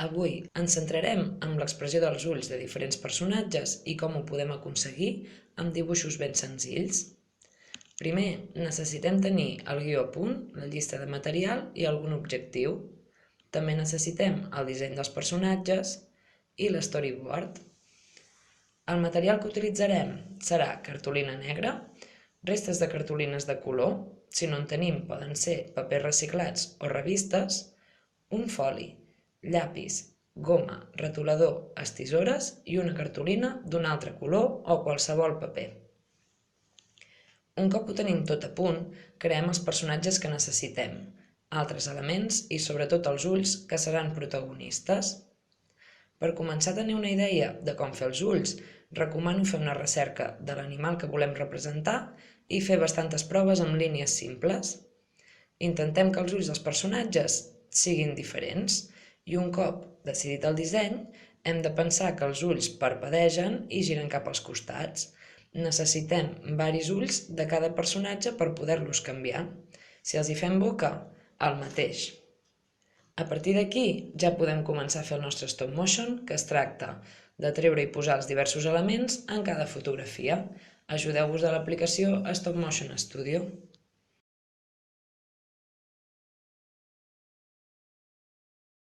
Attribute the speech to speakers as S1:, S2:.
S1: Avui ens centrarem en l'expressió dels ulls de diferents personatges i com ho podem aconseguir amb dibuixos ben senzills. Primer, necessitem tenir el guió a punt, la llista de material i algun objectiu. També necessitem el disseny dels personatges i l'storyboard. El material que utilitzarem serà cartolina negra, restes de cartolines de color, si no en tenim poden ser papers reciclats o revistes, un foli, llapis, goma, retolador, estisores i una cartolina d'un altre color o qualsevol paper. Un cop ho tenim tot a punt, creem els personatges que necessitem, altres elements i sobretot els ulls que seran protagonistes. Per començar a tenir una idea de com fer els ulls, recomano fer una recerca de l'animal que volem representar i fer bastantes proves amb línies simples. Intentem que els ulls dels personatges siguin diferents i un cop decidit el disseny, hem de pensar que els ulls parpadegen i giren cap als costats. Necessitem varis ulls de cada personatge per poder-los canviar. Si els hi fem boca, el mateix. A partir d'aquí ja podem començar a fer el nostre stop motion, que es tracta de treure i posar els diversos elements en cada fotografia. Ajudeu-vos de l'aplicació Stop Motion Studio.